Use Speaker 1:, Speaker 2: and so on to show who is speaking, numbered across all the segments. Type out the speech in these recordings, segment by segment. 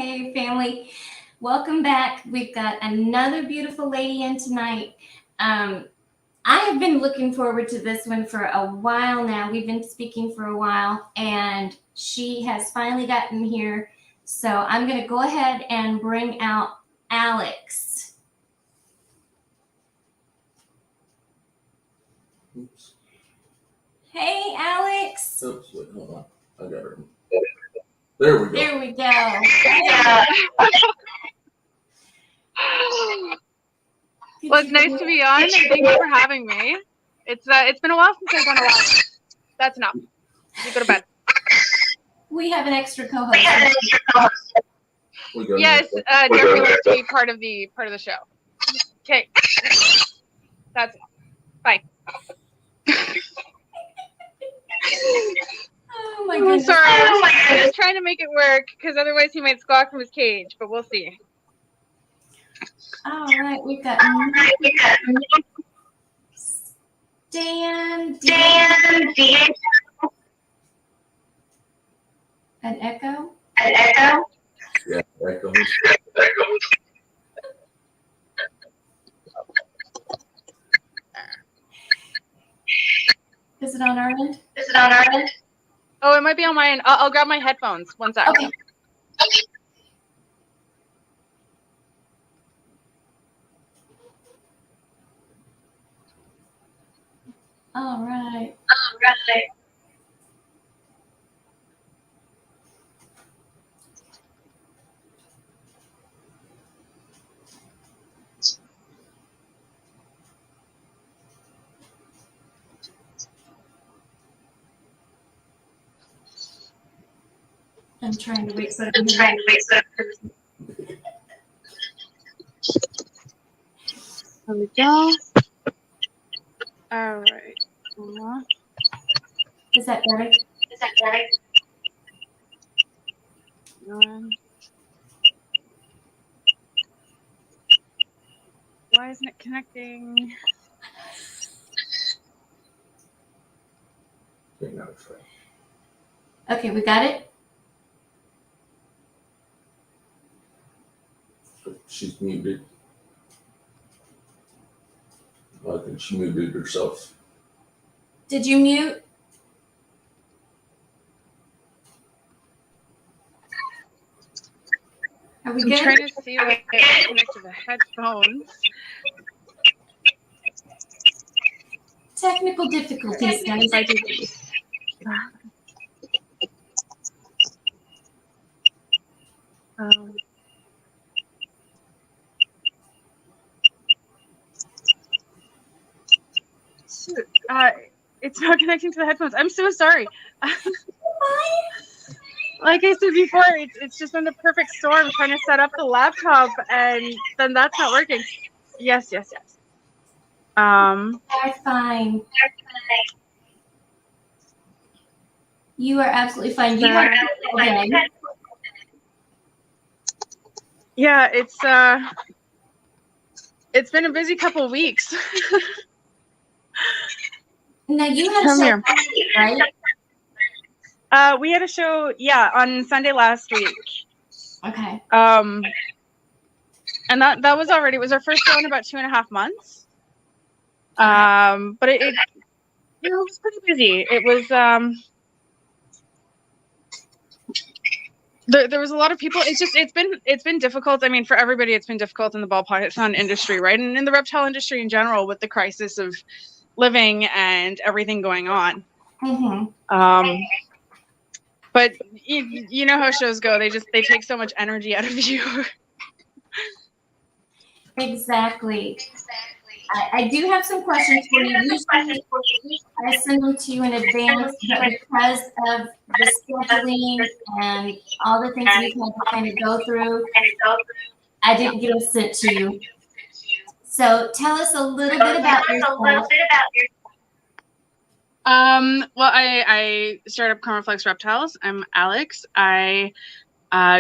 Speaker 1: Hey, family. Welcome back. We've got another beautiful lady in tonight. I have been looking forward to this one for a while now. We've been speaking for a while, and she has finally gotten here. So I'm going to go ahead and bring out Alex.
Speaker 2: Oops.
Speaker 1: Hey, Alex.
Speaker 2: Oops, wait, hold on. I got her. There we go.
Speaker 1: There we go.
Speaker 3: Well, it's nice to be on, and thank you for having me. It's been a while since I've done a live. That's enough. You go to bed.
Speaker 1: We have an extra co-host.
Speaker 3: Yes, Jeffrey wants to be part of the show. Okay, that's enough. Bye.
Speaker 1: Oh my goodness.
Speaker 3: Sorry, I'm just trying to make it work because otherwise he might squawk from his cage, but we'll see.
Speaker 1: All right, we've got Dan, an echo.
Speaker 2: Yeah, echo.
Speaker 1: Is it on our end?
Speaker 3: Oh, it might be on my end. I'll grab my headphones. One sec.
Speaker 1: Okay. All right. I'm trying to wait so I can hear you.
Speaker 3: There we go. All right.
Speaker 1: Is that better?
Speaker 3: Why isn't it connecting?
Speaker 1: Okay, we got it.
Speaker 2: She's muted. I think she muted herself.
Speaker 1: Did you mute? Are we
Speaker 3: I'm
Speaker 1: good?
Speaker 3: trying to see what I connect to the headphones.
Speaker 1: Technical difficulties, guys.
Speaker 3: I do these. Shoot. It's not connecting to the headphones. I'm so sorry. Like I said before, it's just been the perfect storm trying to set up the laptop, and then that's not working. Yes.
Speaker 1: You're fine. You are absolutely fine. You are okay.
Speaker 3: Yeah, it's been a busy couple of weeks.
Speaker 1: Now you had
Speaker 3: Come
Speaker 1: a show,
Speaker 3: here.
Speaker 1: right?
Speaker 3: We had a show, on Sunday last week.
Speaker 1: Okay.
Speaker 3: And that was already, it was our first show in about 2.5 months. But it was pretty busy. It was, there was a lot of people. It's been difficult. I mean, for everybody, it's been difficult in the ball python industry, right? And in the reptile industry in general, with the crisis of living and everything going on.
Speaker 1: Mm-hmm.
Speaker 3: But you know how shows go. They take so much energy out of you.
Speaker 1: Exactly. I do have some questions for you. Usually I send them to you in advance, but because of the scheduling and all the things we've had to kind of go through, I didn't get them sent to you. So tell us a little bit about yourself.
Speaker 3: Well, I started up Chroma Flux Reptiles. I'm Alex. I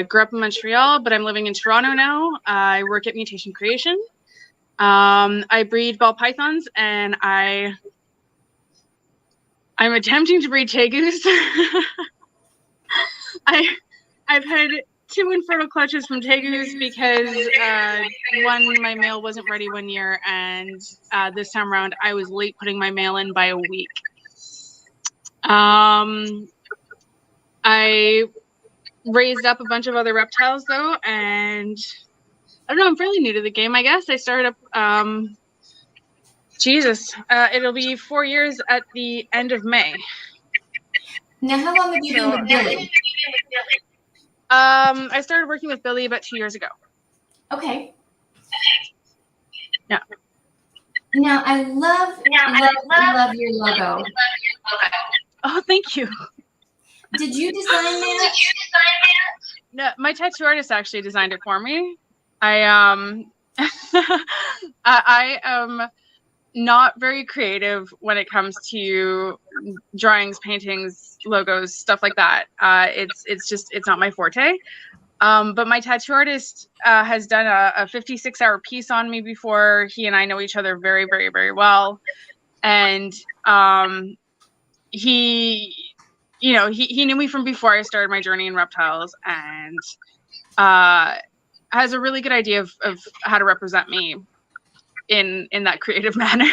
Speaker 3: grew up in Montreal, but I'm living in Toronto now. I work at Mutation Creation. I breed ball pythons, and I'm attempting to breed tegus. I've had 2 infertile clutches from tegus because one, my male wasn't ready one year, and this time around I was late putting my male in by a week. I raised up a bunch of other reptiles though, and I don't know, I'm fairly new to the game, I guess. I started up, it'll be 4 years at the end of May.
Speaker 1: Now, how long have you been with Billy?
Speaker 3: I started working with Billy about 2 years ago.
Speaker 1: Okay.
Speaker 3: Yeah.
Speaker 1: Now, I love your logo.
Speaker 3: Oh, thank you.
Speaker 1: Did you design that?
Speaker 3: No, my tattoo artist actually designed it for me. I am not very creative when it comes to drawings, paintings, logos, stuff like that. It's not my forte. But my tattoo artist has done a 56-hour piece on me before. He and I know each other very, very, very well. And he knew me from before I started my journey in reptiles, and has a really good idea of how to represent me in that creative manner.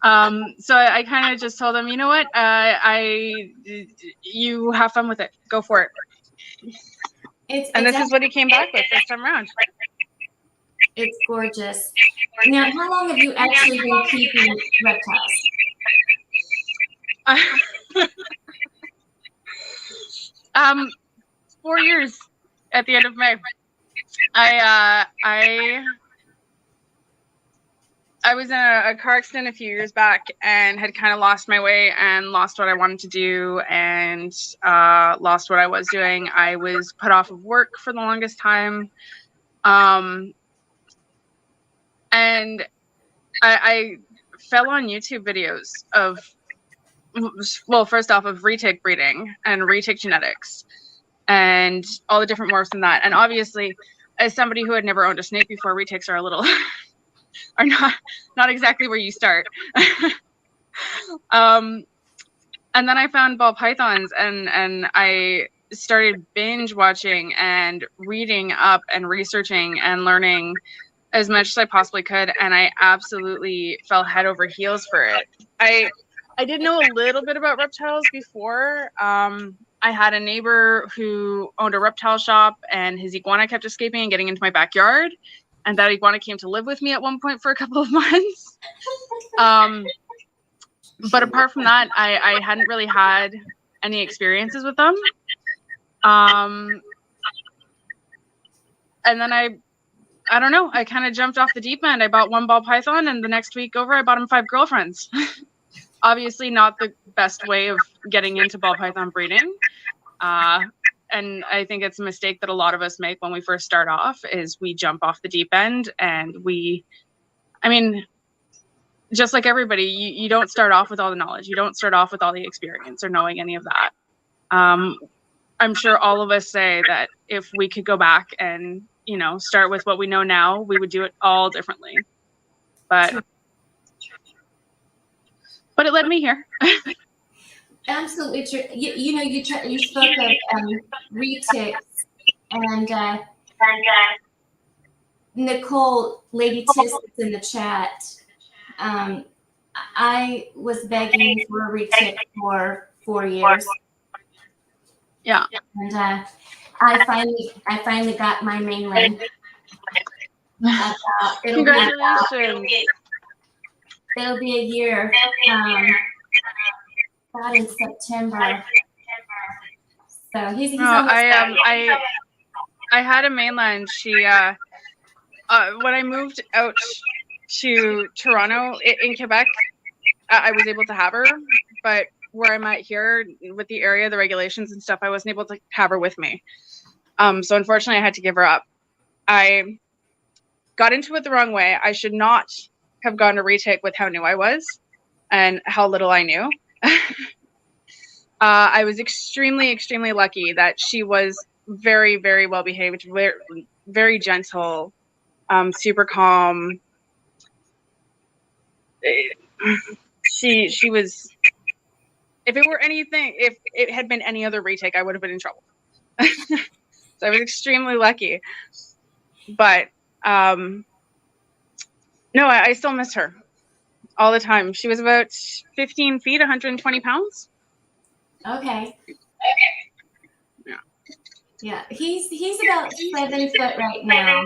Speaker 3: So I kind of just told him, you know what, you have fun with it, go for it. And this is what he came back with this time around.
Speaker 1: It's gorgeous. Now, how long have you actually been keeping reptiles?
Speaker 3: 4 years at the end of May. I was in a car accident a few years back and had kind of lost my way and lost what I wanted to do and lost what I was doing. I was put off of work for the longest time. And I fell on YouTube videos of, well, first off, of retake breeding and retake genetics and all the different morphs in that. And obviously, as somebody who had never owned a snake before, retakes are a little are not exactly where you start. And then I found ball pythons, and I started binge watching and reading up and researching and learning as much as I possibly could, and I absolutely fell head over heels for it. I did know a little bit about reptiles before. I had a neighbor who owned a reptile shop, and his iguana kept escaping and getting into my backyard. And that iguana came to live with me at one point for a couple of months. But apart from that, I hadn't really had any experiences with them. And then I don't know, I kind of jumped off the deep end. I bought one ball python, and the next week over, I bought him 5 girlfriends. Obviously not the best way of getting into ball python breeding. And I think it's a mistake that a lot of us make when we first start off, is we jump off the deep end, and just like everybody, you don't start off with all the knowledge. You don't start off with all the experience or knowing any of that. I'm sure all of us say that if we could go back and, start with what we know now, we would do it all differently. But it led me here.
Speaker 1: Absolutely true. You spoke of retics, and Nicole, Lady Tiss, is in the chat. I was begging for a retic for 4 years.
Speaker 3: Yeah.
Speaker 1: And I finally got my mainland.
Speaker 3: Congratulations.
Speaker 1: It'll be a year. About in September. So he's
Speaker 3: I had a mainland. She when I moved out to Toronto in Quebec, I was able to have her, but where I'm at here with the area, the regulations and stuff, I wasn't able to have her with me. So unfortunately I had to give her up. I got into it the wrong way. I should not have gone to retake with how new I was and how little I knew. I was extremely, extremely lucky that she was very, very well behaved, very, very gentle, super calm. She was. If it were anything, if it had been any other retake, I would have been in trouble. So I was extremely lucky. But no, I still miss her all the time. She was about 15 feet, 120 pounds.
Speaker 1: Okay.
Speaker 3: Yeah.
Speaker 1: Yeah. He's about 7 foot right now.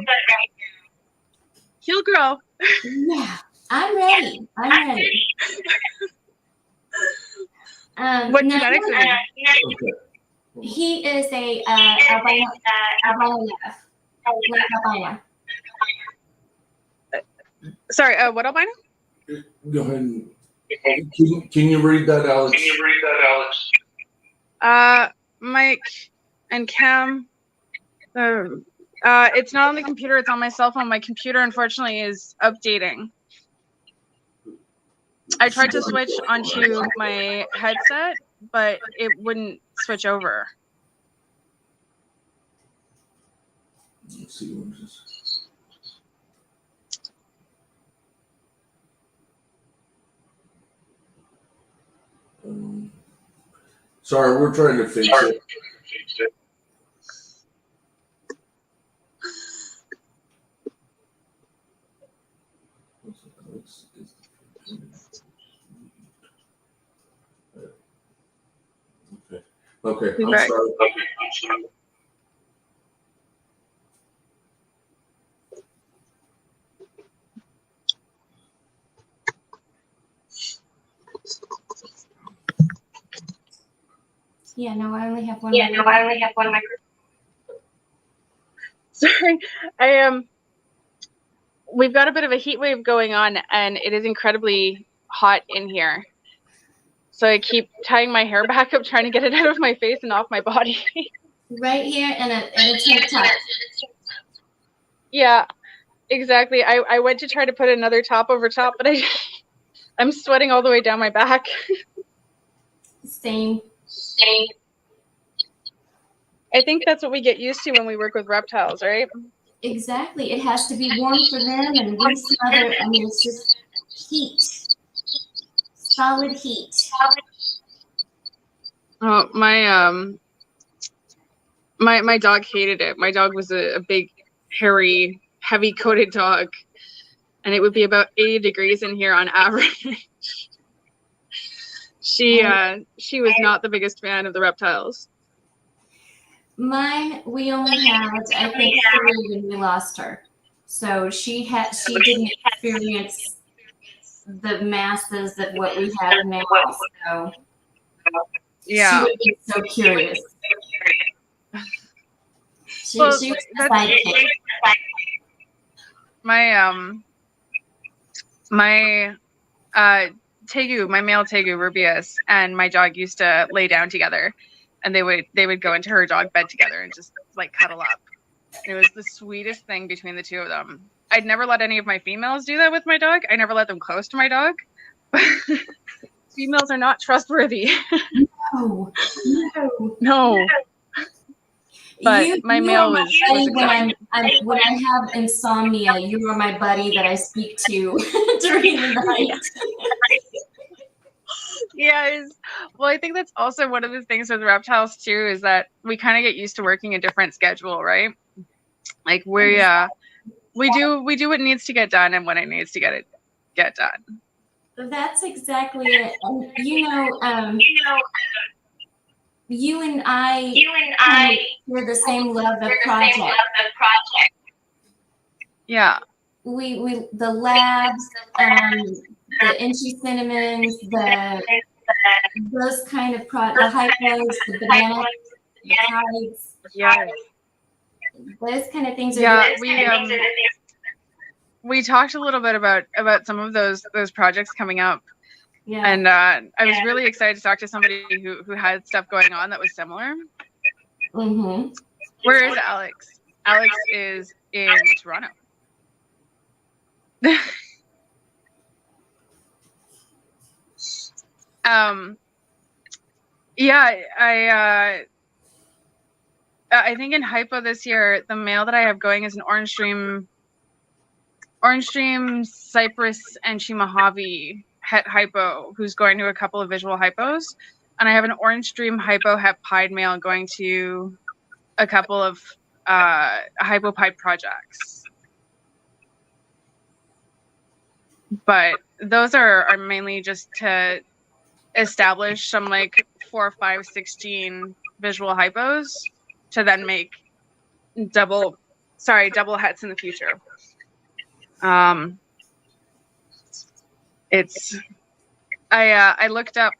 Speaker 3: He'll grow.
Speaker 1: Yeah. I'm ready. I'm ready.
Speaker 3: What
Speaker 1: now,
Speaker 3: genetics is he?
Speaker 2: Okay.
Speaker 1: he is a albino lab albino.
Speaker 3: Sorry, what albino?
Speaker 2: Go ahead. Can you read that, Alex?
Speaker 3: Mike and Cam. It's not on the computer, it's on my cell phone. My computer, unfortunately, is updating. I tried to switch onto my headset, but it wouldn't switch over.
Speaker 2: Let's see what is this. Sorry, we're trying to fix it. Okay, I'm
Speaker 3: Right.
Speaker 2: sorry.
Speaker 1: Yeah, no, I only have one.
Speaker 3: Sorry, we've got a bit of a heat wave going on, and it is incredibly hot in here. So I keep tying my hair back up, trying to get it out of my face and off my body.
Speaker 1: Right here in a tank top.
Speaker 3: Yeah, exactly. I went to try to put another top over top, but I'm sweating all the way down my back.
Speaker 1: Same.
Speaker 3: I think that's what we get used to when we work with reptiles, right?
Speaker 1: Exactly. It has to be warm for them, and we smother. I mean, it's just heat. Solid heat.
Speaker 3: Oh, my dog hated it. My dog was a big, hairy, heavy-coated dog, and it would be about 80 degrees in here on average. She was not the biggest fan of the reptiles.
Speaker 1: Mine, we only had, I think, 3 when we lost her. So she didn't experience the masses that what we have now. So
Speaker 3: Yeah.
Speaker 1: she would be so curious. She was a sidekick.
Speaker 3: My Tegu, my male Tegu Rubius, and my dog used to lay down together, and they would go into her dog bed together and just like cuddle up. It was the sweetest thing between the two of them. I'd never let any of my females do that with my dog. I never let them close to my dog. Females are not trustworthy. No. But my male was
Speaker 1: when I have insomnia, you are my buddy that I speak to during the night.
Speaker 3: Yes. Well, I think that's also one of the things with reptiles too, is that we kind of get used to working a different schedule, right? Like we do what needs to get done and when it needs to get done.
Speaker 1: That's exactly it. And you and I share the same love of project.
Speaker 3: Yeah.
Speaker 1: We the labs, the inchy cinnamons, those kind of the hypos, the bananas, the tides.
Speaker 3: Yeah.
Speaker 1: Those kind of things are.
Speaker 3: Yeah, we talked a little bit about some of those projects coming up. Yeah. And I was really excited to talk to somebody who had stuff going on that was similar.
Speaker 1: Mm-hmm.
Speaker 3: Where is Alex? Alex is in Toronto. Yeah, I think in hypo this year, the male that I have going is an orange stream, Cypress, and Mojave het hypo, who's going to a couple of visual hypos, and I have an orange stream hypo het pied male going to a couple of hypopipe projects. But those are mainly just to establish some like 4, 5, 16 visual hypos to then make double hets in the future. I looked up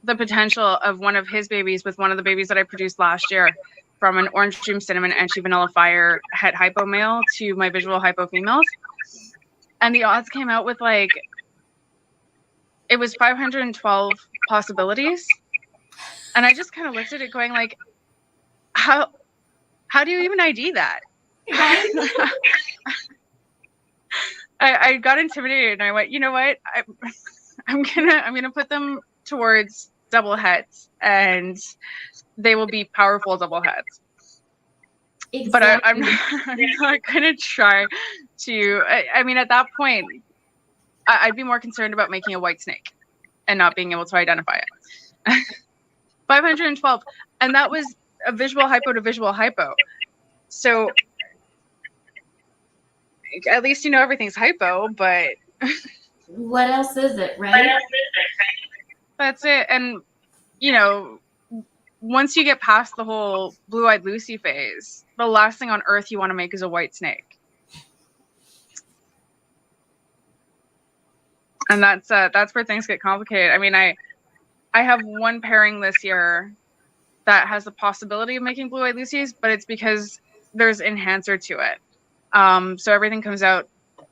Speaker 3: the potential of one of his babies with one of the babies that I produced last year from an Orange Dream Cinnamon Enchi Vanilla Fire het hypo male to my visual hypo females. And the odds came out with like, it was 512 possibilities. And I just kind of looked at it going like, how do you even ID that? I got intimidated and I went, you know what? I'm gonna put them towards double heads and they will be powerful double heads. Exactly. But I'm not gonna try to. I mean, at that point, I'd be more concerned about making a white snake and not being able to identify it. 512, and that was a visual hypo to visual hypo. So at least you know everything's hypo, but
Speaker 1: what else is it, right?
Speaker 3: That's it. And you know, once you get past the whole blue-eyed Lucy phase, the last thing on earth you want to make is a white snake. And that's where things get complicated. I mean, I have one pairing this year that has the possibility of making blue-eyed Lucies, but it's because there's enhancer to it. So everything comes out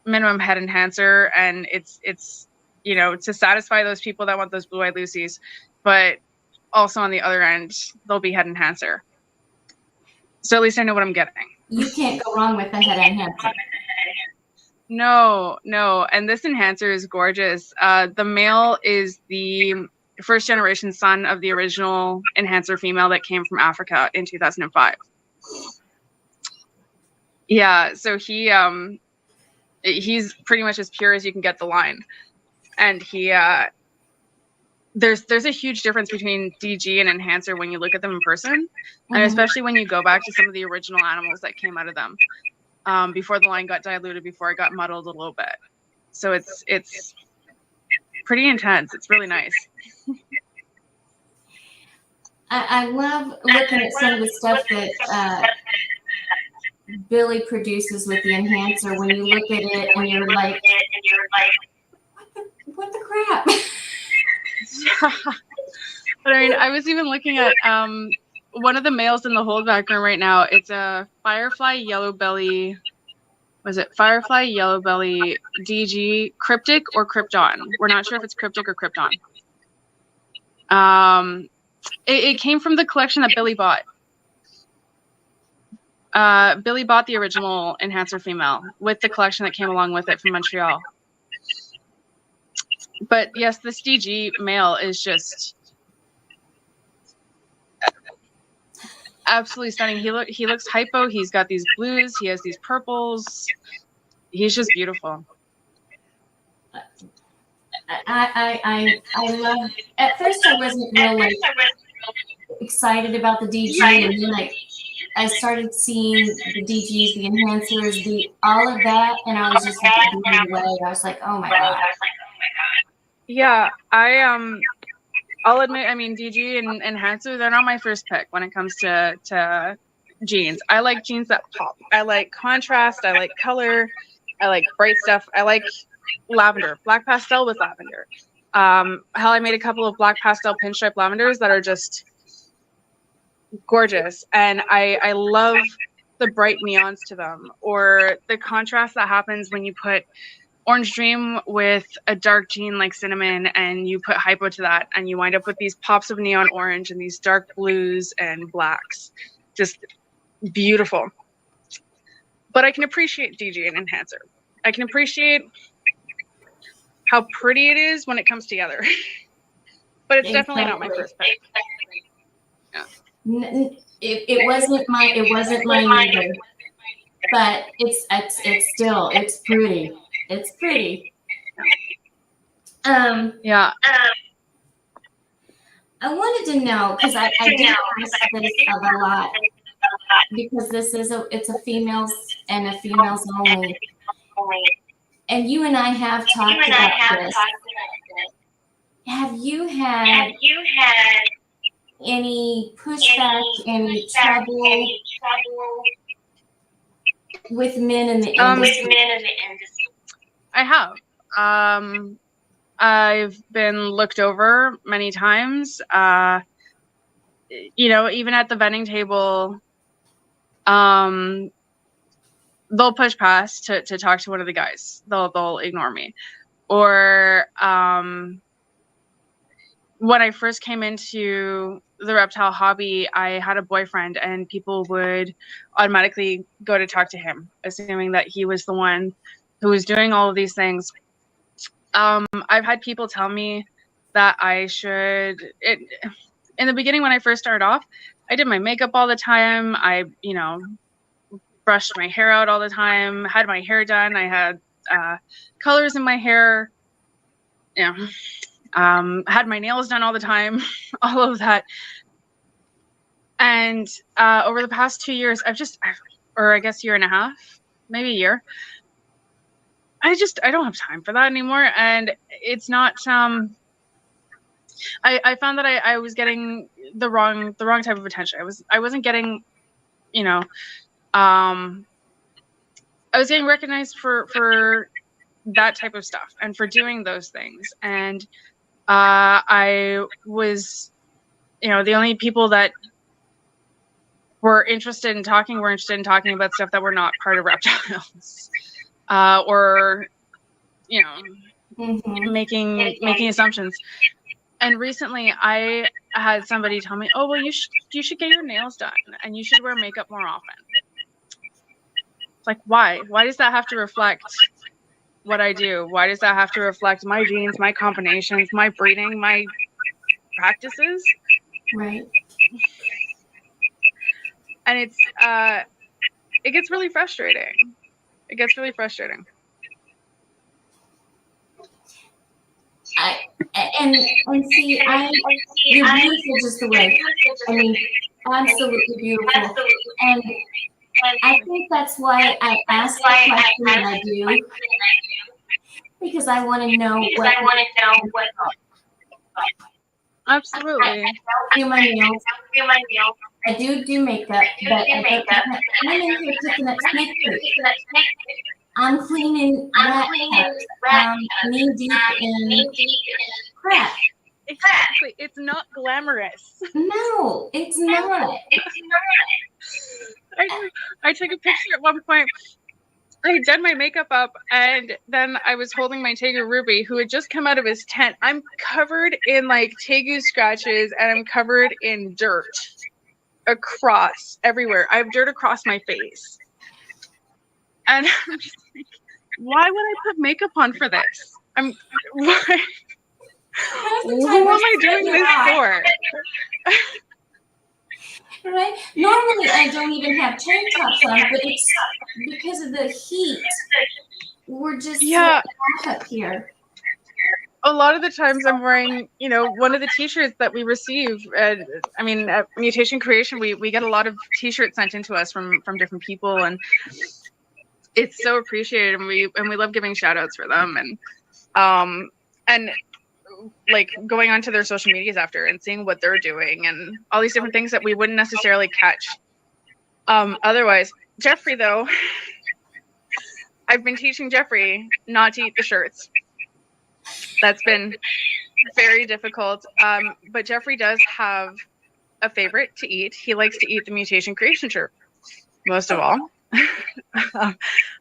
Speaker 3: minimum head enhancer, and it's you know, to satisfy those people that want those blue-eyed Lucies, but also on the other end, they'll be head enhancer. So at least I know what I'm getting.
Speaker 1: You can't go wrong with a head enhancer.
Speaker 3: No. And this enhancer is gorgeous. The male is the first generation son of the original enhancer female that came from Africa in 2005. Yeah, so he's pretty much as pure as you can get the line. And there's a huge difference between DG and enhancer when you look at them in person, and especially when you go back to some of the original animals that came out of them before the line got diluted, before it got muddled a little bit. So it's pretty intense. It's really nice.
Speaker 1: I love looking at some of the stuff that Billy produces with the enhancer. When you look at it and you're like, what the crap?
Speaker 3: But I mean, I was even looking at one of the males in the holdback room right now. It's a Firefly Yellow Belly. Was it Firefly Yellow Belly DG Cryptic or Krypton? We're not sure if it's Cryptic or Krypton. It came from the collection that Billy bought. Billy bought the original enhancer female with the collection that came along with it from Montreal. But yes, this DG male is just absolutely stunning. He looks hypo. He's got these blues. He has these purples. He's just beautiful.
Speaker 1: I love. At first, I wasn't really excited about the DG, and then I started seeing the DGs, the enhancers, all of that, and I was just like blown away. I was like, oh my god.
Speaker 3: Yeah, I'll admit, I mean, DG and enhancer, they're not my first pick when it comes to jeans. I like jeans that pop. I like contrast. I like color. I like bright stuff. I like lavender, black pastel with lavender. Hell, I made a couple of black pastel pinstripe lavenders that are just gorgeous. And I love the bright neons to them, or the contrast that happens when you put Orange Dream with a dark jean like cinnamon and you put hypo to that, and you wind up with these pops of neon orange and these dark blues and blacks. Just beautiful. But I can appreciate DG and enhancer. I can appreciate how pretty it is when it comes together. But it's definitely not my first pick.
Speaker 1: Yeah. It wasn't mine either. But it's still pretty. It's pretty.
Speaker 3: Yeah.
Speaker 1: I wanted to know, because I did ask this of a lot. because it's a females and a females only. And you and I have talked about this. Have you had any pushback, any trouble with men in the industry?
Speaker 3: I have. I've been looked over many times. Even at the vending table, they'll push past to talk to one of the guys. They'll ignore me. Or when I first came into the reptile hobby, I had a boyfriend, and people would automatically go to talk to him, assuming that he was the one who was doing all of these things. I've had people tell me that I should. In the beginning, when I first started off, I did my makeup all the time. I, brushed my hair out all the time, had my hair done. I had colors in my hair. Had my nails done all the time, all of that. And over the past 2 years, or I guess year and a half, maybe a year, I don't have time for that anymore. And it's not, I found that I was getting the wrong type of attention. I wasn't getting, I was getting recognized for that type of stuff and for doing those things. And I was, the only people that were interested in talking about stuff that were not part of reptiles, or making assumptions. And recently, I had somebody tell me, "Oh, well, you should get your nails done, and you should wear makeup more often." It's like, why? Why does that have to reflect what I do? Why does that have to reflect my genes, my combinations, my breeding, my practices?
Speaker 1: Right.
Speaker 3: And it gets really frustrating. It gets really frustrating.
Speaker 1: And see, you're beautiful just the way. I mean, absolutely beautiful. And I think that's why I asked the question that I do, because I want to know what.
Speaker 3: Absolutely.
Speaker 1: I do my nails. I do makeup, but I'm in here picking up snake food. I'm cleaning rat cups, knee deep in crap.
Speaker 3: Exactly. It's not glamorous.
Speaker 1: No, it's not.
Speaker 3: I took a picture at one point. I had done my makeup up, and then I was holding my Tegu Ruby, who had just come out of his tent. I'm covered in Tegu scratches, and I'm covered in dirt across everywhere. I have dirt across my face. And I'm just like, why would I put makeup on for this? Who am I doing this for?
Speaker 1: Right? Normally, I don't even have tank tops on, but it's because of the heat. We're just so up here.
Speaker 3: A lot of the times I'm wearing, one of the t-shirts that we receive. At Mutation Creation, we get a lot of t-shirts sent into us from different people, and it's so appreciated, and we love giving shout outs for them, and going onto their social medias after and seeing what they're doing and all these different things that we wouldn't necessarily catch otherwise. Jeffrey, though, I've been teaching Jeffrey not to eat the shirts. That's been very difficult. But Jeffrey does have a favorite to eat. He likes to eat the Mutation Creation shirt most of all.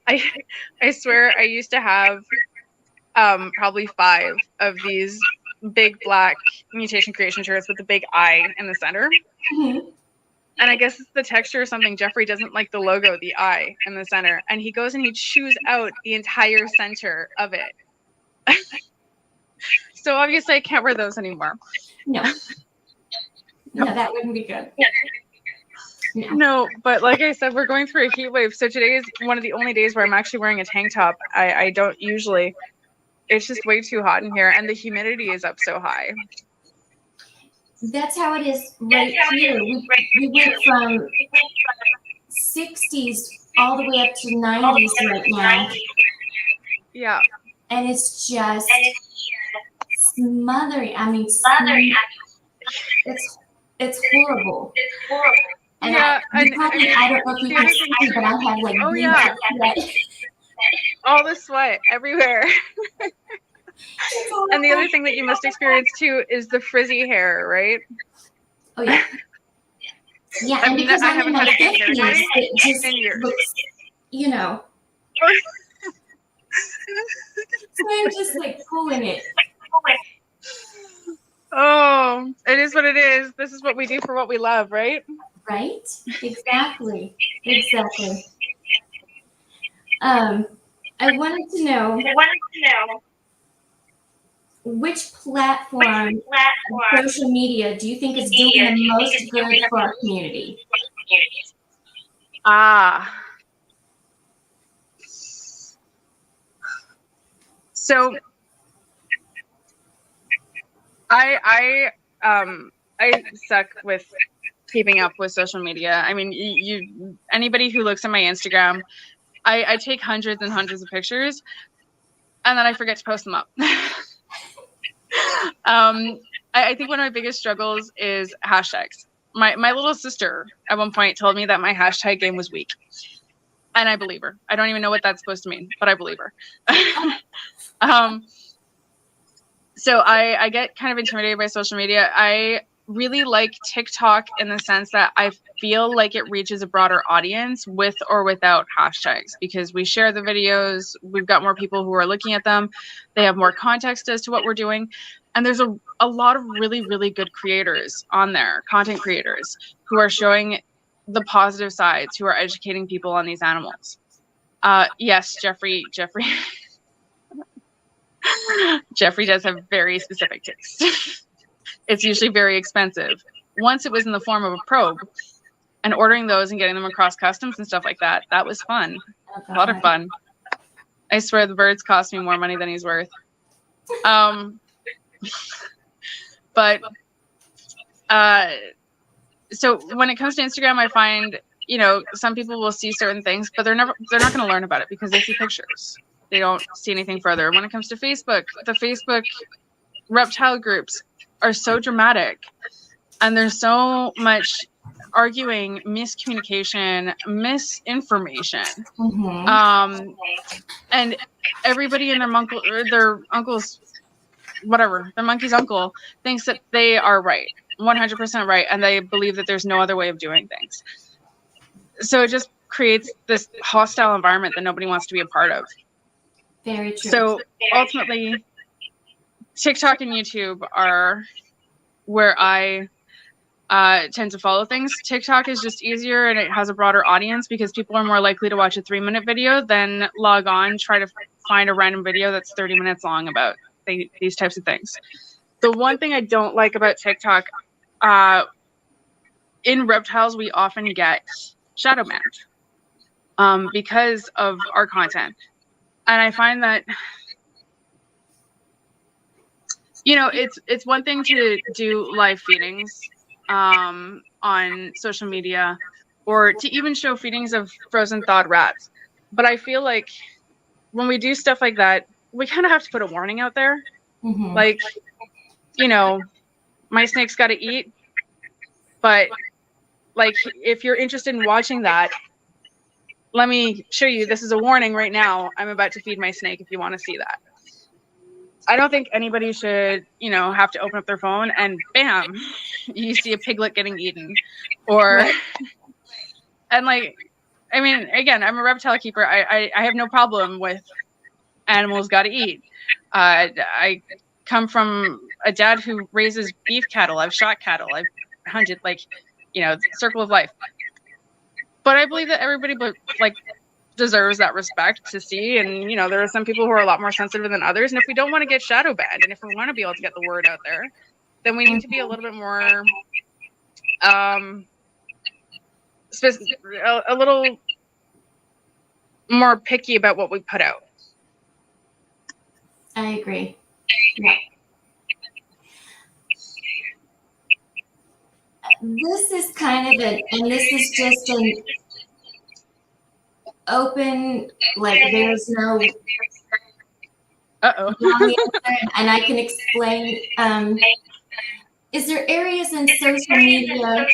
Speaker 3: I swear I used to have probably 5 of these big black Mutation Creation shirts with the big eye in the center.
Speaker 1: Mm-hmm.
Speaker 3: And I guess it's the texture or something. Jeffrey doesn't like the logo, the eye in the center. And he goes and he chews out the entire center of it. So obviously I can't wear those anymore.
Speaker 1: No, that wouldn't be good.
Speaker 3: No, but like I said, we're going through a heat wave. So today is one of the only days where I'm actually wearing a tank top. I don't usually. It's just way too hot in here, and the humidity is up so high.
Speaker 1: that's how it is right here. We went from 60s all the way up to 90s right now,
Speaker 3: Yeah.
Speaker 1: and it's just smothering. I mean, it's horrible. And
Speaker 3: Yeah,
Speaker 1: I don't know if you
Speaker 3: the
Speaker 1: can
Speaker 3: other thing
Speaker 1: see, but I have like
Speaker 3: Oh,
Speaker 1: beads
Speaker 3: yeah.
Speaker 1: of sweat.
Speaker 3: all the sweat everywhere.
Speaker 1: It's
Speaker 3: And the other
Speaker 1: horrible.
Speaker 3: thing that you must experience too is the frizzy hair, right?
Speaker 1: Oh yeah. Yeah, and because
Speaker 3: I
Speaker 1: I'm in
Speaker 3: haven't
Speaker 1: my
Speaker 3: had a good hair
Speaker 1: 50s,
Speaker 3: day
Speaker 1: it just
Speaker 3: in years.
Speaker 1: looks, you know. So I'm just like pulling it.
Speaker 3: Oh, it is what it is. This is what we do for what we love, right?
Speaker 1: Right? Exactly. Exactly. I wanted to know which platform of social media do you think is doing the most good for our community?
Speaker 3: Ah. So I suck with keeping up with social media. I mean, you anybody who looks at my Instagram, I take hundreds and hundreds of pictures, and then I forget to post them up. I think one of my biggest struggles is hashtags. My little sister at one point told me that my hashtag game was weak, and I believe her. I don't even know what that's supposed to mean, but I believe her. So I get kind of intimidated by social media. I really like TikTok in the sense that I feel like it reaches a broader audience with or without hashtags, because we share the videos, we've got more people who are looking at them, they have more context as to what we're doing, and there's a lot of really, really good creators on there, content creators, who are showing the positive sides, who are educating people on these animals. Yes, Jeffrey Jeffrey does have very specific tastes. It's usually very expensive. Once it was in the form of a probe, and ordering those and getting them across customs and stuff like that, that was fun. A lot of fun. I swear the birds cost me more money than he's worth. But so when it comes to Instagram, I find, you know, some people will see certain things, but they're not going to learn about it because they see pictures. They don't see anything further. When it comes to Facebook, the Facebook reptile groups are so dramatic, and there's so much arguing, miscommunication, misinformation. And everybody and their uncle's whatever, their monkey's uncle thinks that they are right, 100% right, and they believe that there's no other way of doing things. So it just creates this hostile environment that nobody wants to be a part of.
Speaker 1: Very true.
Speaker 3: So ultimately, TikTok and YouTube are where I tend to follow things. TikTok is just easier, and it has a broader audience because people are more likely to watch a 3-minute video than log on, try to find a random video that's 30 minutes long about these types of things. The one thing I don't like about TikTok, in reptiles, we often get shadow banned because of our content. And I find that, you know, it's one thing to do live feedings on social media, or to even show feedings of frozen thawed rats. But I feel like when we do stuff like that, we kind of have to put a warning out there. Like, you know, my snake's got to eat, but like, if you're interested in watching that, let me show you, this is a warning right now. I'm about to feed my snake if you want to see that. I don't think anybody should, you know, have to open up their phone and bam, you see a piglet getting eaten. Or, right. And like, I mean, again, I'm a reptile keeper. I have no problem with animals got to eat. I come from a dad who raises beef cattle. I've shot cattle. I've hunted, like, you know, circle of life. But I believe that everybody like deserves that respect to see. And, you know, there are some people who are a lot more sensitive than others. And if we don't want to get shadow banned, and if we want to be able to get the word out there, then we need to be a little bit more, a little more picky about what we put out.
Speaker 1: I agree. Yeah. this is kind of and this is just an open, like there's no
Speaker 3: Uh-oh.
Speaker 1: wrong answer, and I can explain. Is there areas in social media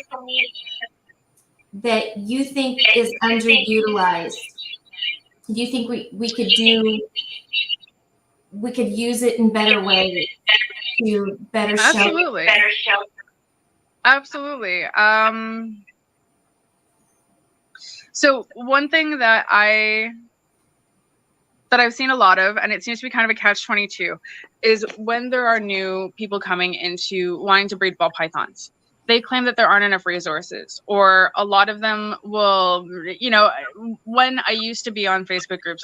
Speaker 1: that you think is underutilized? Do you think we could use it in better ways to better show?
Speaker 3: Absolutely. Absolutely. So one thing that I've seen a lot of, and it seems to be kind of a catch-22, is when there are new people coming into wanting to breed ball pythons. They claim that there aren't enough resources, or a lot of them will, when I used to be on Facebook groups,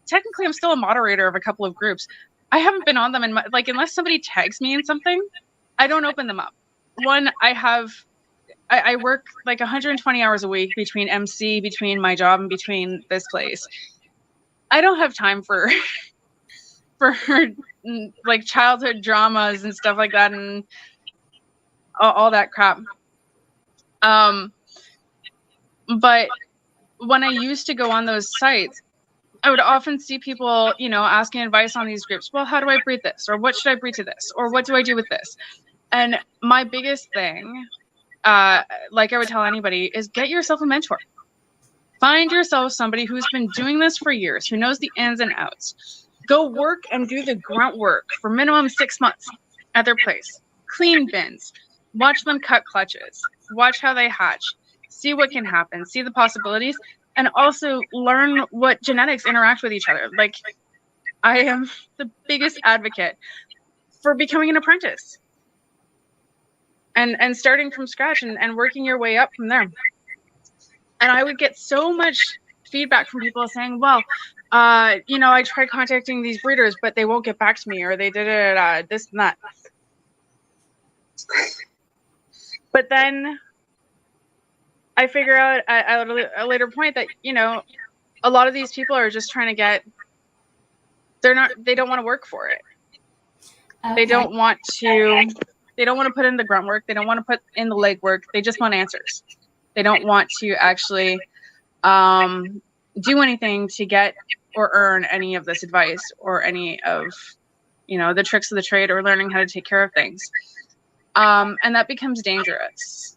Speaker 3: technically I'm still a moderator of a couple of groups. I haven't been on them in unless somebody tags me in something, I don't open them up. One, I work like 120 hours a week between MC, between my job, and between this place. I don't have time for like childhood dramas and stuff like that and all that crap. But when I used to go on those sites, I would often see people, asking advice on these groups. Well, how do I breed this? Or what should I breed to this? Or what do I do with this? And my biggest thing, like I would tell anybody, is get yourself a mentor. Find yourself somebody who's been doing this for years, who knows the ins and outs. Go work and do the grunt work for minimum 6 months at their place. Clean bins. Watch them cut clutches. Watch how they hatch. See what can happen. See the possibilities. And also learn what genetics interact with each other. Like, I am the biggest advocate for becoming an apprentice. And starting from scratch and working your way up from there. And I would get so much feedback from people saying, well, I tried contacting these breeders, but they won't get back to me, or they did it this and that. But then I figure out at a later point that, a lot of these people are just trying to they don't want to work for it. Okay. They don't want to put in the grunt work. They don't want to put in the leg work. They just want answers. They don't want to actually do anything to get or earn any of this advice or any of, the tricks of the trade or learning how to take care of things. And that becomes dangerous.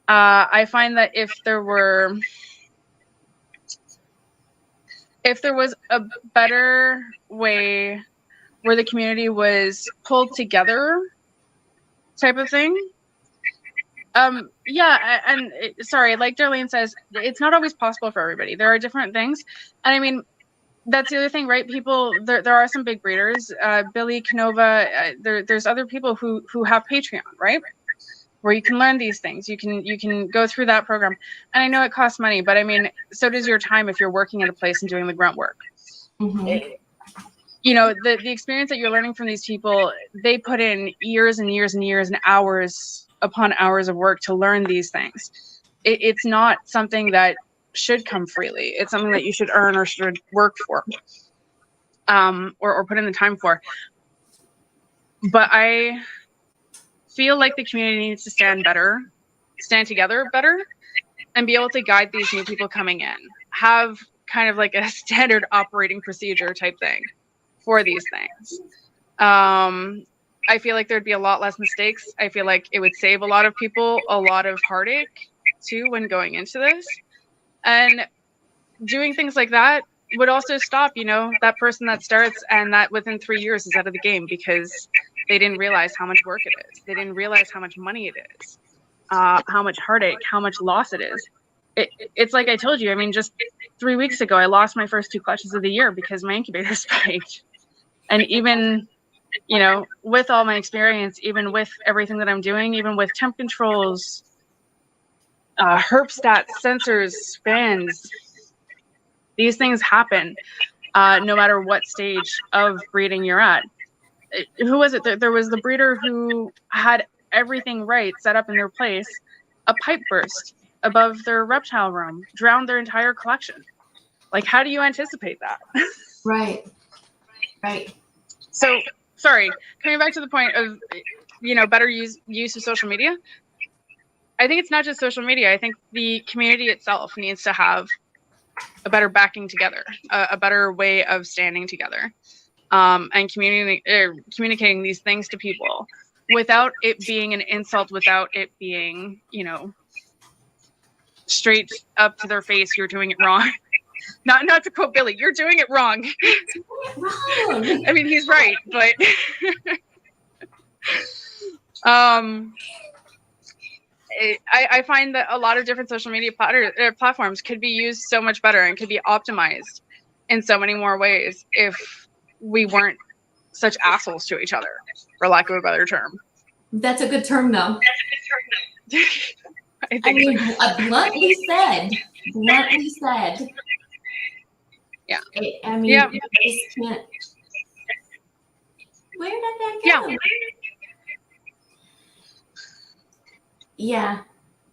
Speaker 3: I find that if there was a better way where the community was pulled together type of thing, sorry, like Darlene says, it's not always possible for everybody. There are different things. And I mean, that's the other thing, right? People, there are some big breeders, Billy, Canova, there's other people who have Patreon, right? Where you can learn these things. You can go through that program. And I know it costs money, but I mean, so does your time if you're working at a place and doing the grunt work. Mm-hmm. The experience that you're learning from these people, they put in years and years and years and hours upon hours of work to learn these things. It's not something that should come freely. It's something that you should earn or should work for, or put in the time for. But I feel like the community needs to stand together better, and be able to guide these new people coming in. Have kind of like a standard operating procedure type thing for these things. I feel like there'd be a lot less mistakes. I feel like it would save a lot of people a lot of heartache too when going into this. And doing things like that would also stop, that person that starts and that within 3 years is out of the game because they didn't realize how much work it is. They didn't realize how much money it is, how much heartache, how much loss it is. It's like I told you, I mean, just 3 weeks ago, I lost my first 2 clutches of the year because my incubator spiked. And even, with all my experience, even with everything that I'm doing, even with temp controls, herp stats, sensors, spans, these things happen no matter what stage of breeding you're at. Who was it? There was the breeder who had everything right set up in their place. A pipe burst above their reptile room, drowned their entire collection. Like, how do you anticipate that?
Speaker 1: Right.
Speaker 3: So, sorry, coming back to the point of, better use of social media. I think it's not just social media. I think the community itself needs to have a better backing together, a better way of standing together, and communicating these things to people without it being an insult, without it being, straight up to their face, you're doing it wrong. Not to quote Billy, you're doing it wrong.
Speaker 1: Wrong.
Speaker 3: I mean, he's right, but I find that a lot of different social media platforms could be used so much better and could be optimized in so many more ways if we weren't such assholes to each other, for lack of a better term.
Speaker 1: That's a good term, though.
Speaker 3: I mean,
Speaker 1: Bluntly said. Bluntly said.
Speaker 3: Yeah.
Speaker 1: I mean,
Speaker 3: Yeah.
Speaker 1: you just can't. Where did that go? Yeah.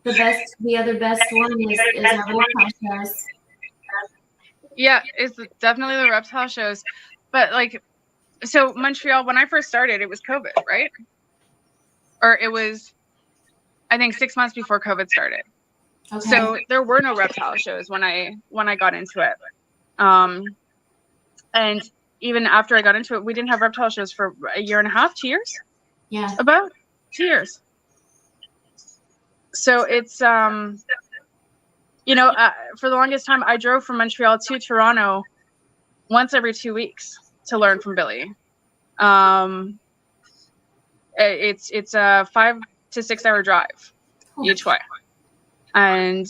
Speaker 1: The other best one is our reptile shows.
Speaker 3: Yeah, it's definitely the reptile shows. But so Montreal, when I first started, it was COVID, right? Or it was, I think, 6 months before COVID started.
Speaker 1: Okay.
Speaker 3: So there were no reptile shows when I got into it. And even after I got into it, we didn't have reptile shows for a year and a half, 2 years.
Speaker 1: Yeah.
Speaker 3: About 2 years. So it's for the longest time I drove from Montreal to Toronto once every 2 weeks to learn from Billy. It's a 5 to 6 hour drive each way. And,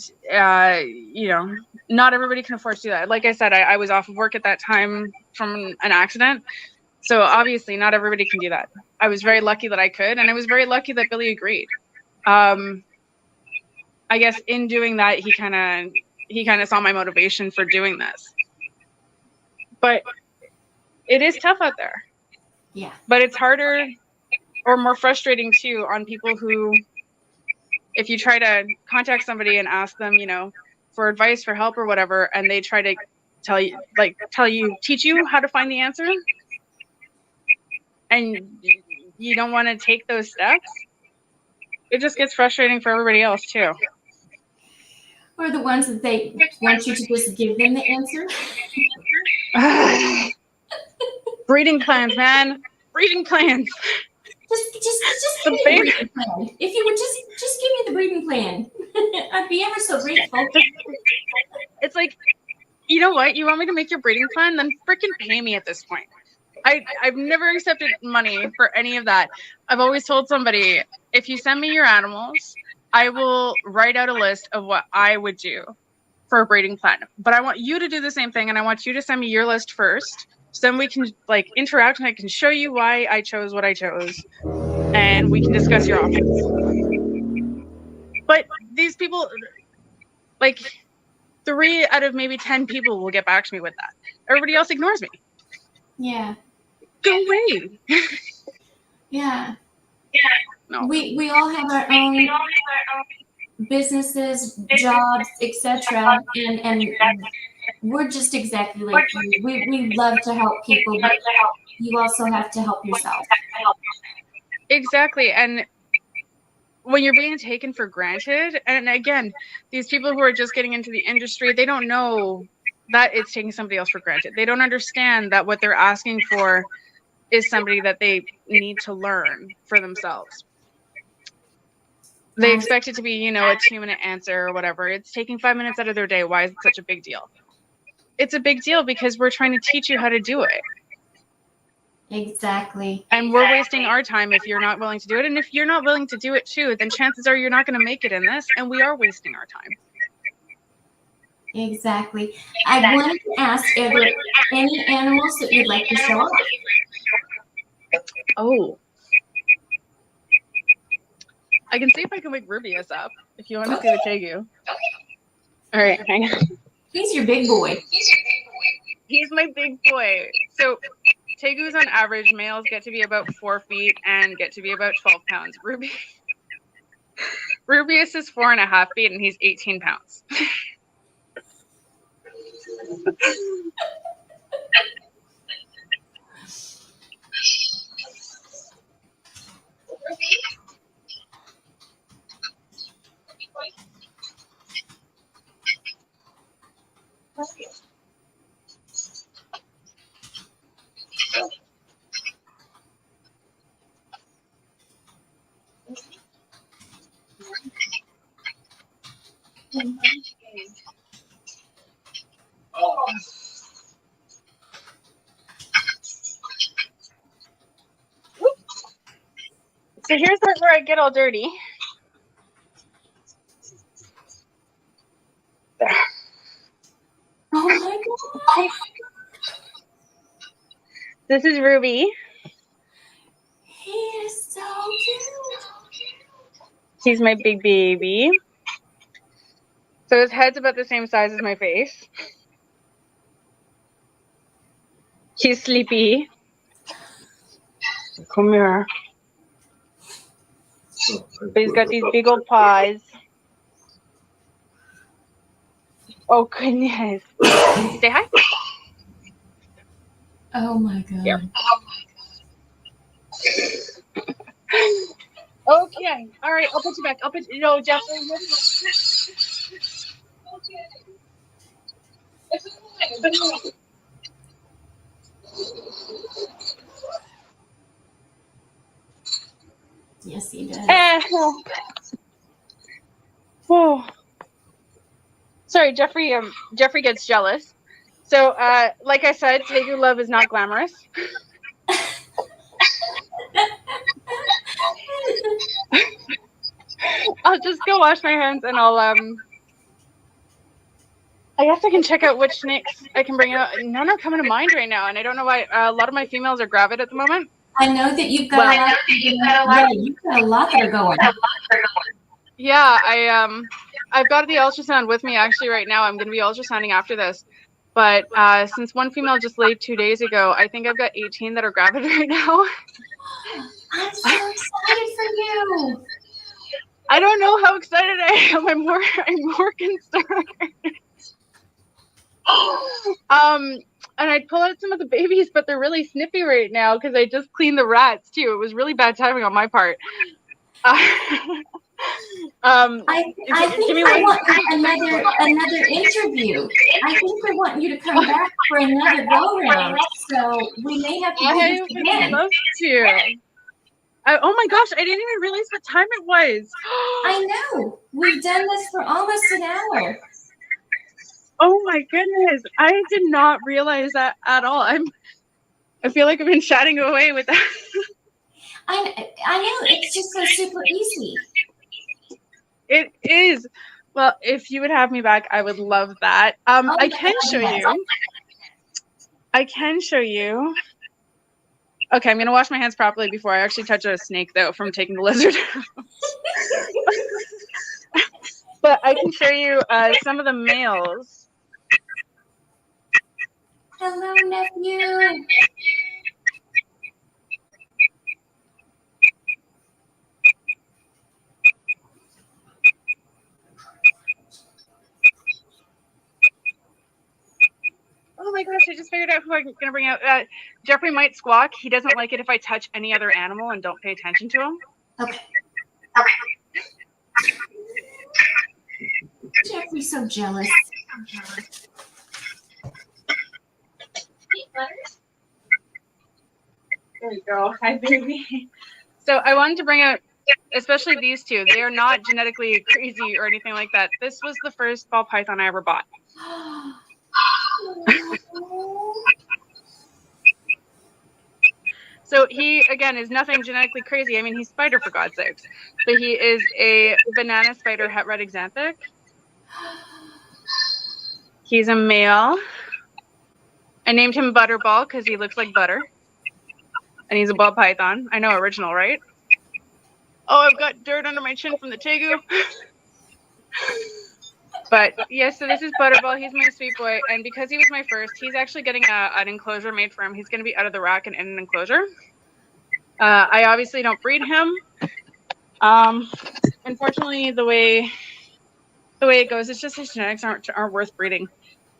Speaker 3: not everybody can afford to do that. Like I said, I was off of work at that time from an accident. So obviously not everybody can do that. I was very lucky that I could, and I was very lucky that Billy agreed. I guess in doing that, he kind of saw my motivation for doing this. But it is tough out there.
Speaker 1: Yeah.
Speaker 3: But it's harder or more frustrating too on people who, if you try to contact somebody and ask them, for advice, for help or whatever, and they try to teach you how to find the answer, and you don't want to take those steps, it just gets frustrating for everybody else too.
Speaker 1: Or the ones that they want you to just give them the answer.
Speaker 3: Breeding plans, man. Breeding plans.
Speaker 1: Just give me the breeding plan. If you would just give me the breeding plan, I'd be ever so grateful.
Speaker 3: It's like, you know what? You want me to make your breeding plan? Then freaking pay me at this point. I've never accepted money for any of that. I've always told somebody, if you send me your animals, I will write out a list of what I would do for a breeding plan. But I want you to do the same thing, and I want you to send me your list first. So then we can interact, and I can show you why I chose what I chose, and we can discuss your options. But these people, 3 out of maybe 10 people will get back to me with that. Everybody else ignores me.
Speaker 1: Yeah.
Speaker 3: Go away.
Speaker 1: Yeah.
Speaker 3: No.
Speaker 1: We all have our own businesses, jobs, etc. And we're just exactly like you. We love to help people, but you also have to help yourself.
Speaker 3: Exactly. And when you're being taken for granted, and again, these people who are just getting into the industry, they don't know that it's taking somebody else for granted. They don't understand that what they're asking for is somebody that they need to learn for themselves. They expect it to be, a 2-minute answer or whatever. It's taking 5 minutes out of their day. Why is it such a big deal? It's a big deal because we're trying to teach you how to do it.
Speaker 1: Exactly.
Speaker 3: And we're wasting our time if you're not willing to do it. And if you're not willing to do it too, then chances are you're not going to make it in this, and we are wasting our time.
Speaker 1: Exactly. I wanted to ask, are there any animals that you'd like to show off?
Speaker 3: Oh. I can see if I can wake Rubius up, if you want to see the Tegu. All right, hang on.
Speaker 1: He's your big boy.
Speaker 3: He's my big boy. So Tegus on average, males get to be about 4 feet and get to be about 12 pounds. Rubius is 4.5 feet and he's 18 pounds. So here's the part where I get all dirty. There.
Speaker 1: Oh my god.
Speaker 3: This is Ruby.
Speaker 1: He is so cute.
Speaker 3: He's my big baby. So his head's about the same size as my face. He's sleepy. Come here.
Speaker 2: Oh,
Speaker 3: But he's got these big old paws. Oh goodness. Say hi.
Speaker 1: Oh my god.
Speaker 3: Here. Okay. All right. I'll put you back. I'll put you. No, Jeff.
Speaker 1: Yes, he does.
Speaker 3: Oh. Sorry, Jeffrey. Jeffrey gets jealous. So, like I said, Tegu love is not glamorous. I'll just go wash my hands and I'll I guess I can check out which snakes I can bring out. None are coming to mind right now, and I don't know why. A lot of my females are gravid at the moment.
Speaker 1: I know that you've got a lot. Yeah, you've got a lot that are going.
Speaker 3: Yeah, I've got the ultrasound with me actually right now. I'm going to be ultrasounding after this. But since one female just laid 2 days ago, I think I've got 18 that are gravid right now.
Speaker 1: I'm so excited for you.
Speaker 3: I don't know how excited I am. I'm more concerned. And I'd pull out some of the babies, but they're really snippy right now because I just cleaned the rats too. It was really bad timing on my part.
Speaker 1: I think I want another interview. I think I want you to come back for another go round. So we may have to do
Speaker 3: I
Speaker 1: this
Speaker 3: would
Speaker 1: again.
Speaker 3: love to. Oh my gosh, I didn't even realize what time it was.
Speaker 1: I know. We've done this for almost an hour.
Speaker 3: Oh my goodness. I did not realize that at all. I feel like I've been chatting away with that.
Speaker 1: I know. It's just so super easy.
Speaker 3: It is. Well, if you would have me back, I would love that. I can show you. I can show you. Okay, I'm going to wash my hands properly before I actually touch a snake, though, from taking the lizard out. But I can show you some of the males.
Speaker 1: Hello, nephew.
Speaker 3: Oh my gosh, I just figured out who I'm going to bring out. Jeffrey might squawk. He doesn't like it if I touch any other animal and don't pay attention to him.
Speaker 1: Okay. Jeffrey's so jealous.
Speaker 3: There you go. Hi, baby. So I wanted to bring out, especially these two. They are not genetically crazy or anything like that. This was the first ball python I ever bought. So he, again, is nothing genetically crazy. I mean, he's spider for God's sakes. But he is a banana spider het red exanthic. He's a male. I named him Butterball because he looks like butter. And he's a ball python. I know, original, right? Oh, I've got dirt under my chin from the tegu. But yeah, so this is Butterball. He's my sweet boy. And because he was my first, he's actually getting an enclosure made for him. He's going to be out of the rack and in an enclosure. I obviously don't breed him. Unfortunately, the way it goes, it's just his genetics aren't worth breeding.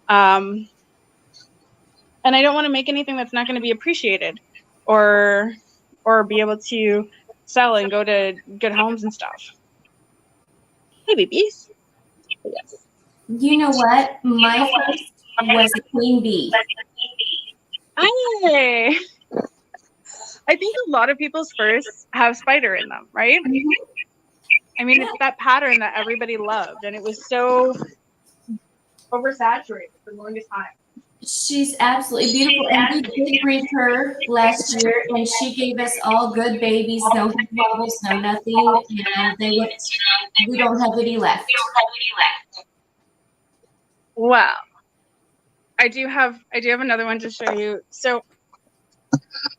Speaker 3: And I don't want to make anything that's not going to be appreciated or be able to sell and go to good homes and stuff. Hey, babies. Yes.
Speaker 1: You know what? My first was a queen bee.
Speaker 3: Hey. I think a lot of people's firsts have spider in them, right?
Speaker 1: Mm-hmm.
Speaker 3: I mean, it's that pattern that everybody loved, and it was so oversaturated for the longest time.
Speaker 1: She's absolutely beautiful, and we did breed her last year, and she gave us all good babies, no wobbles, no nothing, and we don't have any left.
Speaker 3: Wow. I do have another one to show you. So,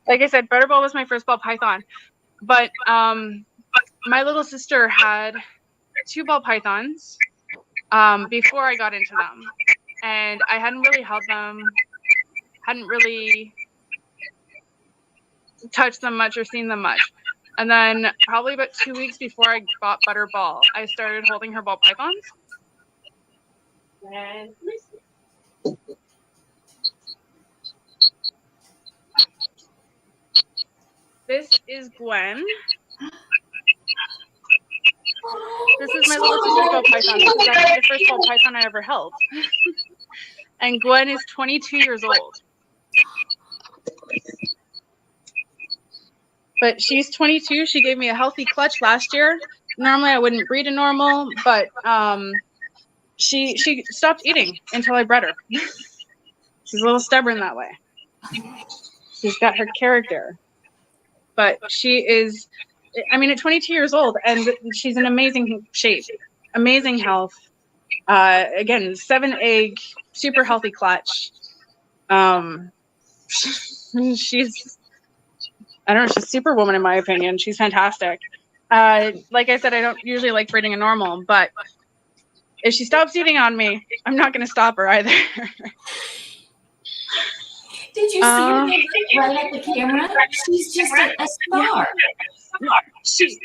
Speaker 3: like I said, Butterball was my first ball python, but my little sister had 2 ball pythons before I got into them, and I hadn't really held them, hadn't really touched them much or seen them much. And then probably about 2 weeks before I bought Butterball, I started holding her ball pythons. And this is Gwen. This is my little sister's ball python. This is actually the first ball python I ever held. And Gwen is 22 years old. But she's 22. She gave me a healthy clutch last year. Normally I wouldn't breed a normal, but she stopped eating until I bred her. She's a little stubborn that way. She's got her character. But she is, I mean, at 22 years old, and she's in amazing shape, amazing health. Again, 7 egg, super healthy clutch. She's, I don't know, she's superwoman in my opinion. She's fantastic. Like I said, I don't usually like breeding a normal, but if she stops eating on me, I'm not going to stop her either.
Speaker 1: Did you see her right at the camera? She's just a star.
Speaker 3: She's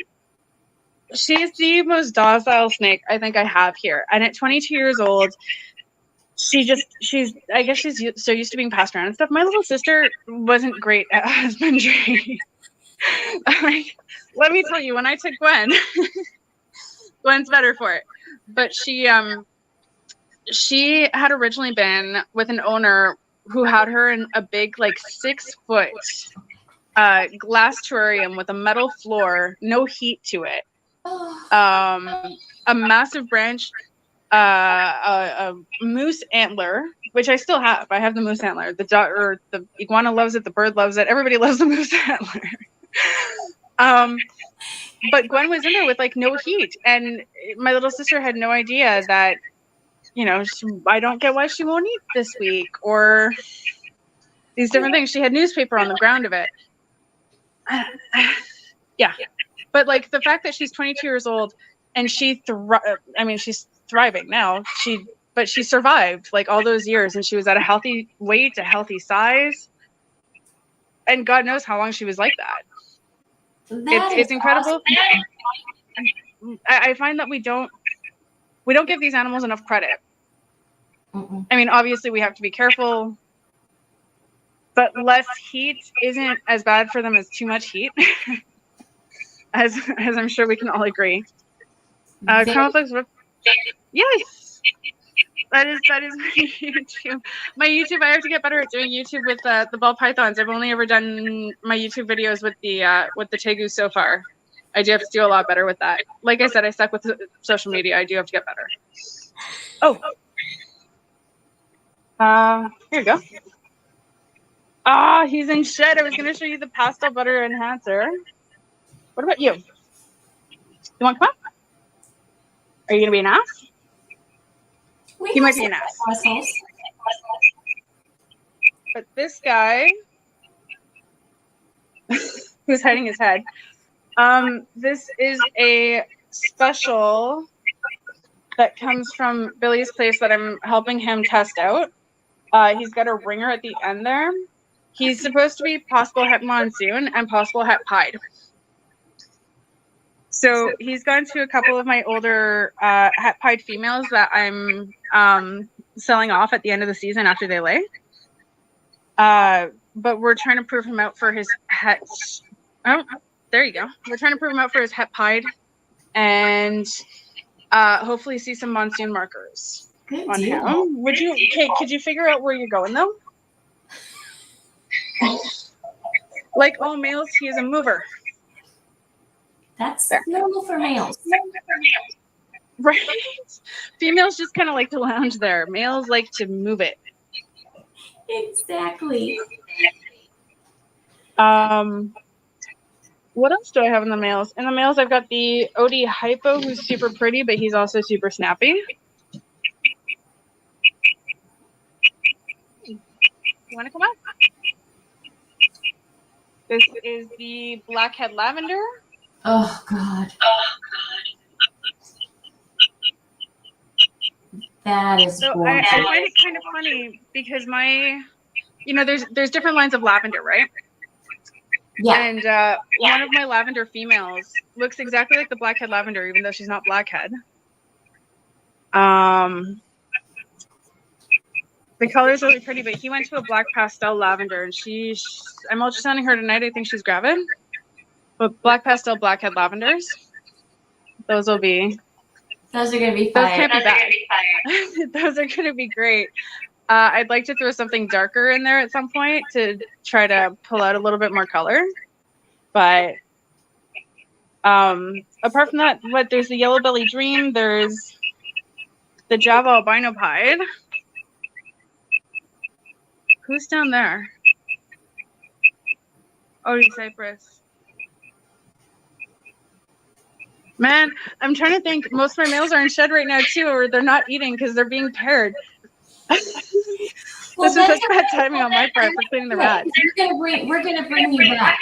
Speaker 3: the most docile snake I think I have here. And at 22 years old, I guess she's so used to being passed around and stuff. My little sister wasn't great at husbandry. Like, let me tell you, when I took Gwen, Gwen's better for it. But she had originally been with an owner who had her in a big, like 6-foot glass terrarium with a metal floor, no heat to it, a massive branch, a moose antler, which I still have. I have the moose antler. The iguana loves it. The bird loves it. Everybody loves the moose antler. But Gwen was in there with like no heat, and my little sister had no idea that, you know, I don't get why she won't eat this week, or these different things. She had newspaper on the ground of it. Yeah. But like the fact that she's 22 years old and she's thriving now. But she survived like all those years, and she was at a healthy weight, a healthy size. And God knows how long she was like that. It's incredible. Awesome. I find that we don't give these animals enough credit.
Speaker 1: Mm-mm.
Speaker 3: I mean, obviously we have to be careful, but less heat isn't as bad for them as too much heat, as I'm sure we can all agree. Chroma Flux yes, that is my YouTube. My YouTube, I have to get better at doing YouTube with the ball pythons. I've only ever done my YouTube videos with the tegu so far. I do have to do a lot better with that. Like I said, I suck with social media. I do have to get better. Oh. Here you go. He's in shed. I was going to show you the pastel butter enhancer. What about you? You want to come up? Are you going to be an ass? He might be an ass. But this guy, who's hiding his head, this is a special that comes from Billy's place that I'm helping him test out. He's got a ringer at the end there. He's supposed to be possible het monsoon and possible het pied. So he's gone to a couple of my older het pied females that I'm selling off at the end of the season after they lay. But we're trying to prove him out for his het. Oh, there you go. We're trying to prove him out for his het pied, and hopefully see some monsoon markers on him. Could you figure out where you're going though? Like all males, he is a mover.
Speaker 1: That's normal for males.
Speaker 3: Right. Females just kind of like to lounge there. Males like to move it.
Speaker 1: Exactly.
Speaker 3: What else do I have in the males? In the males, I've got the OD Hypo, who's super pretty, but he's also super snappy. You want to come up? This is the Blackhead Lavender.
Speaker 1: Oh, God. That is
Speaker 3: So
Speaker 1: gorgeous.
Speaker 3: I find it kind of funny because there's different lines of lavender, right?
Speaker 1: Yeah.
Speaker 3: And one of my lavender females looks exactly like the Blackhead Lavender, even though she's not Blackhead. The color is really pretty, but he went to a black pastel lavender, and I'm ultrasounding her tonight. I think she's gravid. But black pastel Blackhead lavenders, those are going to be fire. Those can't be bad. Those are going to be great. I'd like to throw something darker in there at some point to try to pull out a little bit more color. But apart from that, there's the Yellow Belly Dream. There's the Java Albino Pied. Who's down there? Oh, Cypress. Man, I'm trying to think. Most of my males are in shed right now too, or they're not eating because they're being paired. This was such bad timing on my part for cleaning the rats.
Speaker 1: We're gonna bring you back.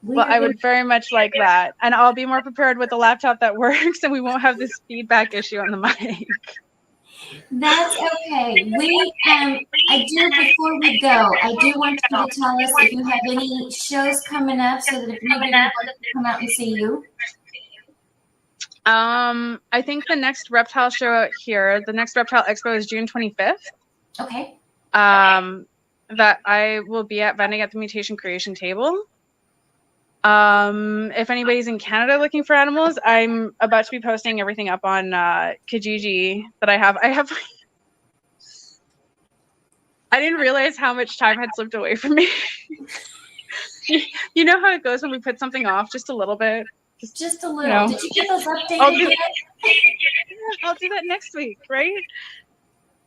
Speaker 3: Well, I would very much like that, and I'll be more prepared with a laptop that works, and we won't have this feedback issue on the mic.
Speaker 1: That's okay. Before we go, I do want you to tell us if you have any shows coming up so that if anybody wants to come out and see you.
Speaker 3: I think the next reptile show out here, the next Reptile Expo is June 25th.
Speaker 1: Okay.
Speaker 3: That I will be at vending at the Mutation Creation table. If anybody's in Canada looking for animals, I'm about to be posting everything up on Kijiji that I have. I didn't realize how much time had slipped away from me. You know how it goes when we put something off just a little bit?
Speaker 1: Just a little. Did you get those updated yet?
Speaker 3: I'll do that next week, right?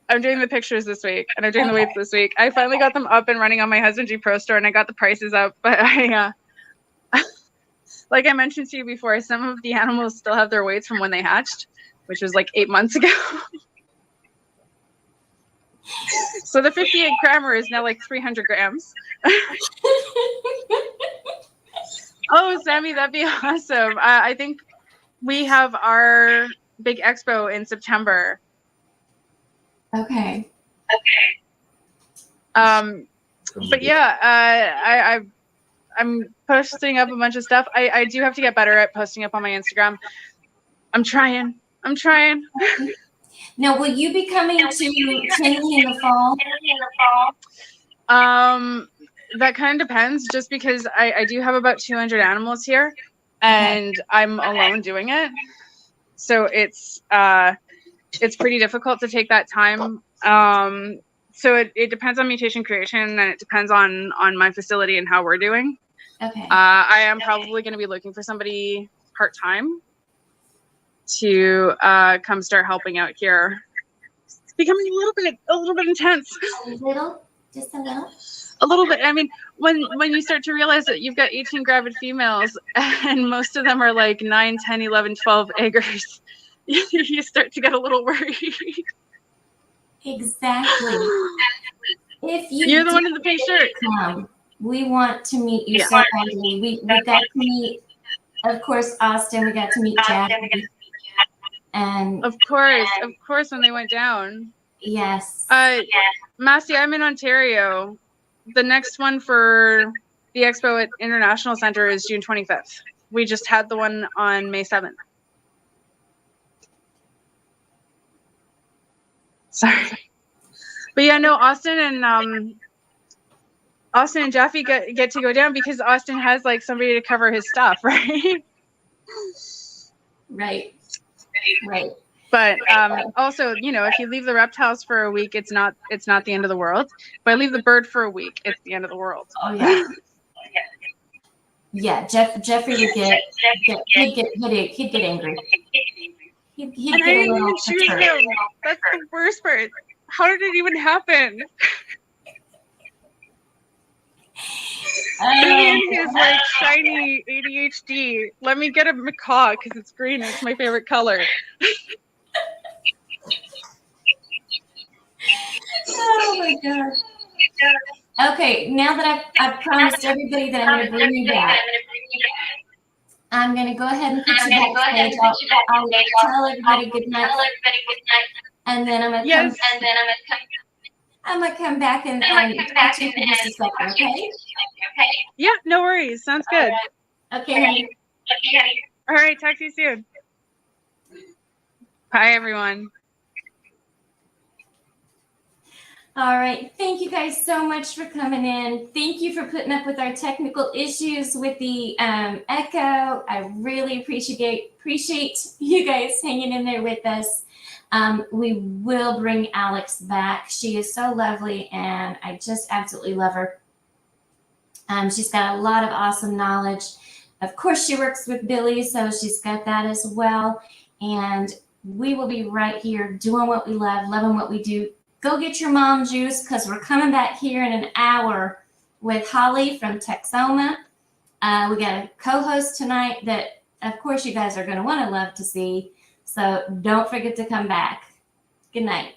Speaker 3: I'm doing the pictures this week, and I'm doing the weights this week. I finally got them up and running on my Husbandry Pro store, and I got the prices up, but like I mentioned to you before, some of the animals still have their weights from when they hatched, which was like 8 months ago. So the 58 grammer is now like 300 grams. Oh, Sammy, that'd be awesome. I think we have our big expo in September.
Speaker 1: Okay.
Speaker 3: But yeah, I'm posting up a bunch of stuff. I do have to get better at posting up on my Instagram. I'm trying.
Speaker 1: Now, will you be coming to Tinley in the fall?
Speaker 3: That kind of depends, just because I do have about 200 animals here, and I'm alone doing it. So it's pretty difficult to take that time. So it depends on Mutation Creation, and it depends on my facility and how we're doing.
Speaker 1: Okay.
Speaker 3: I am probably going to be looking for somebody part-time to come start helping out here. It's becoming a little bit intense.
Speaker 1: A little? Just a little?
Speaker 3: A little bit. I mean, when you start to realize that you've got 18 gravid females and most of them are like 9, 10, 11, 12 eggers, you start to get a little worried.
Speaker 1: Exactly. If
Speaker 3: You're the one in the pink shirt.
Speaker 1: We want to meet you so badly. We got to meet, of course, Austin. We got to meet Jackie. And
Speaker 3: of course, when they went down.
Speaker 1: Yes.
Speaker 3: Massey, I'm in Ontario. The next one for the expo at International Center is June 25th. We just had the one on May 7th. Sorry. But yeah, no, Austin and Jeffy get to go down because Austin has like somebody to cover his stuff, right?
Speaker 1: Right.
Speaker 3: But also, if you leave the reptiles for a week, it's not the end of the world. If I leave the bird for a week, it's the end of the world.
Speaker 1: Oh yeah. Yeah, Jeffrey would he'd get angry. He'd
Speaker 3: And I
Speaker 1: get a
Speaker 3: didn't
Speaker 1: little
Speaker 3: even choose
Speaker 1: perturbed.
Speaker 3: him. That's the worst part. How did it even happen? Maybe in his like shiny ADHD. Let me get a macaw because it's green. It's my favorite color.
Speaker 1: Oh my god. Okay, now that I've promised everybody that I'm going to bring you back, I'm going to go ahead and put you backstage. I'll tell everybody good night, and then I'm going to come. I'm going to come back and talk to you for just a second. Okay?
Speaker 3: Yeah, no worries. Sounds good.
Speaker 1: Okay, honey.
Speaker 3: All right, talk to you soon. Bye, everyone.
Speaker 1: All right. Thank you guys so much for coming in. Thank you for putting up with our technical issues with the echo. I really appreciate you guys hanging in there with us. We will bring Alex back. She is so lovely, and I just absolutely love her. She's got a lot of awesome knowledge. Of course, she works with Billy, so she's got that as well. And we will be right here doing what we love, loving what we do. Go get your mom juice, because we're coming back here in an hour with Holly from Texoma. We got a co-host tonight that, of course, you guys are going to want to love to see. So don't forget to come back. Good night.